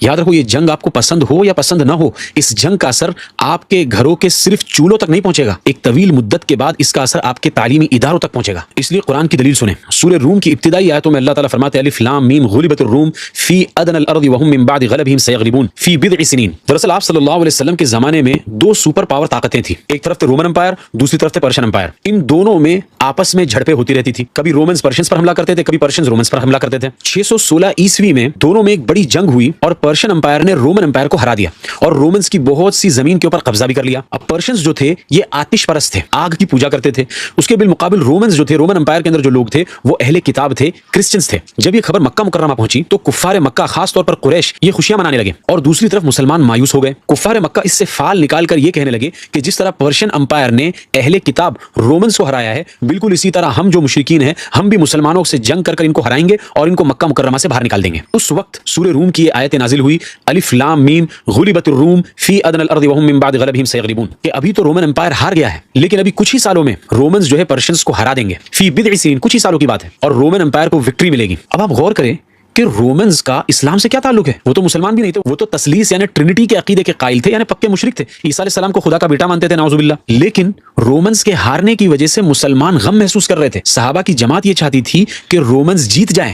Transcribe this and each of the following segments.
یاد رکھو یہ جنگ آپ کو پسند ہو یا پسند نہ ہو، اس جنگ کا اثر آپ کے گھروں کے صرف چولہوں تک نہیں پہنچے گا، ایک طویل مدت کے بعد اس کا اثر آپ کے تعلیمی اداروں تک پہنچے گا۔ اس لیے قرآن کی دلیل سنیں، سورہ روم کی ابتدائی آیتوں میں اللہ تعالیٰ فرماتے ہیں الف لام میم غلبت الروم فی ادنى الارض وهم من بعد غلبهم سيغلبون فی بضع سنین۔ دراصل آپ صلی اللہ علیہ وسلم کے زمانے میں دو سپر پاور طاقتیں تھیں، ایک طرف تھے رومن امپائر، دوسری طرف تھے پرشین امپائر۔ ان دونوں میں آپس میں جھڑپیں ہوتی رہتی تھی، کبھی رومنز پرشینز پر حملہ کرتے تھے، کبھی پرشینز رومنز پر حملہ کرتے تھے۔ 616 عیسوی میں دونوں میں ایک بڑی جنگ ہوئی اور پرشین امپائر نے رومن امپائر کو ہرا دیا اور رومنز کی بہت سی زمین کے اوپر قبضہ بھی کر لیا۔ اب پرشینز جو تھے یہ آتش پرست تھے، آگ کی پوجا کرتے تھے، اس کے بالمقابل رومنز جو تھے، رومن امپائر کے اندر جو لوگ تھے وہ اہل کتاب تھے، کرسچنز تھے۔ جب یہ خبر مکہ مکرمہ پہنچی تو کفار مکہ خاص طور پر قریش یہ خوشیاں منانے لگے اور دوسری طرف مسلمان مایوس ہو گئے۔ کفار مکہ اس سے فال نکال کر یہ کہنے لگے کہ جس طرح پرشین امپائر نے اہل کتاب رومنز کو ہرایا ہے، بالکل اسی طرح ہم جو مشرکین ہیں ہم بھی مسلمانوں سے جنگ کر کر ان کو ہرائیں گے اور ان کو مکہ مکرمہ سے باہر نکال دیں گے۔ اس وقت سورہ روم کی یہ آیت نازل ہوئی الف لام میم غلبت الروم فی ادنى الارض وهم من بعد غلبهم سيغلبون، کہ ابھی تو رومن امپائر ہار گیا ہے لیکن ابھی کچھ ہی سالوں میں رومنز جو ہے پرشینز کو ہرا دیں گے، فی بضع سنین، کچھ ہی سالوں کی بات ہے، اور رومن امپائر کو وکٹری ملے گی۔ اب آپ غور کریں کہ رومنز کا اسلام سے کیا تعلق ہے؟ وہ تو مسلمان بھی نہیں تھے، وہ تو تثلیث یعنی ٹرینٹی کے عقیدے کے قائل تھے، یعنی پکے مشرک تھے، عیسیٰ علیہ السلام کو خدا کا بیٹا مانتے تھے نعوذ باللہ۔ لیکن رومنز کے ہارنے کی وجہ سے مسلمان غم محسوس کر رہے تھے، صحابہ کی جماعت یہ چاہتی تھی کہ رومنز جیت جائیں،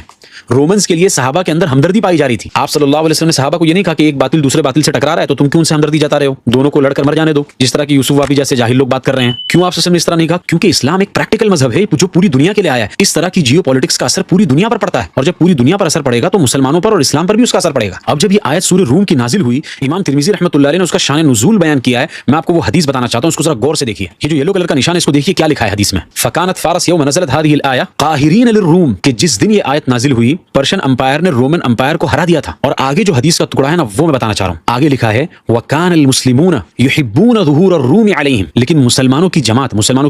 رومنز کے لیے صحابہ کے اندر ہمدردی پائی جا رہی تھی۔ آپ صلی اللہ علیہ وسلم نے صحابہ کو یہ نہیں کہا کہ ایک باطل دوسرے باطل سے ٹکرا رہا ہے تو تم کیوں ان سے ہمدردی جتا رہے ہو، دونوں کو لڑ کر مر جانے دو، جس طرح کی یوسف وابی جیسے جاہل لوگ بات کر رہے ہیں۔ کیوں آپ صلی اللہ علیہ وسلم نے اس طرح نہیں کہا؟ کیونکہ اسلام ایک پریکٹیکل مذہب ہے جو پوری دنیا کے لیے آیا ہے، اس طرح کی جیو پولیٹکس کا اثر پوری دنیا پر پڑتا ہے، اور جب پوری دنیا پر اثر پڑے گا تو مسلمانوں پر اور اسلام پر بھی اس کا اثر پڑے گا۔ اب جب یہ آیت سورہ روم کی نازل ہوئی، امام ترمذی رحمۃ اللہ علیہ نے اس کا شان نزول بیان کیا ہے، میں آپ کو وہ حدیث بتانا چاہتا ہوں، اس کو ذرا غور سے دیکھیے۔ یہ جو یلو کلر کا نشان ہے اس کو دیکھیے کیا لکھا ہے حدیث میں، فکانت فارس یوم نزلت هذه الايه قاهرین للروم، کہ جس دن یہ آیت نازل ہوئی پرشین امپائر نے رومن امپائر کو ہرا دیا تھا۔ اور آگے جو حدیث کا ٹکڑا ہے نا وہ میں بتانا چاہ رہا ہوں، آگے لکھا ہے وَكَانَ الْمُسْلِمُونَ يُحِبُّونَ ظُهُورَ الرُّومِ عَلَيْهِمْ، لیکن مسلمانوں کی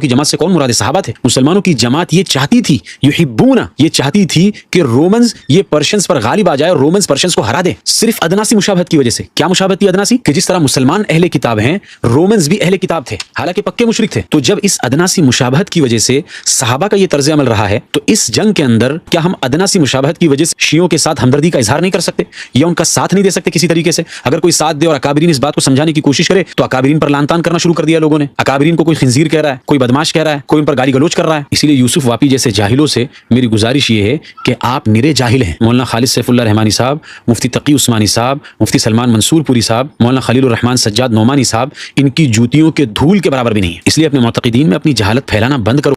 جماعت سے کون مراد ہے؟ صحابہ تھے۔ مسلمانوں کی جماعت یہ چاہتی تھی، يُحِبُّونَ یہ چاہتی تھی کہ رومنز یہ پرشینز پر غالب آ جائے اور رومنز پرشینز کو ہرا دیں، صرف ادنا سی مشابہت کی وجہ سے۔ کیا مشابہت تھی ادنا سی؟ کہ جس طرح مسلمان اہل کتاب ہیں رومنز بھی اہل کتاب تھے، حالانکہ پکے مشرک تھے۔ تو جب اس ادنا سی مشابہت کی وجہ سے صحابہ کا یہ طرز عمل رہا ہے تو اس جنگ کے اندر کیا ہم ادنا سی مشابہت کی وجہ سے شیعوں کے ساتھ ہمدردی کا اظہار نہیں کر سکتے یا ان کا ساتھ نہیں دے سکتے کسی طریقے سے؟ اگر کوئی ساتھ دے اور اکابرین اس بات کو سمجھانے کی کوشش کرے تو اکابرین پر لعن طعن کرنا شروع کر دیا لوگوں نے، اکابرین کو کوئی خنزیر کہہ رہا ہے، کوئی بدماش کہہ رہا ہے، کوئی ان پر گالی گلوچ کر رہا ہے۔ اسی لیے یوسف واپی جیسے جاہلوں سے میری گزارش یہ ہے کہ آپ نرے جاہل ہیں۔ مولانا خالد سیف اللہ رحمانی صاحب، مفتی تقی عثمانی صاحب، مفتی سلمان منصور پوری صاحب، مولانا خلیل الرحمن سجاد نعمانی صاحب ان کی جوتیوں کے دھول کے برابر بھی نہیں ہے۔ اس لیے اپنے معتقدین میں اپنی جہالت پھیلانا بند کرو۔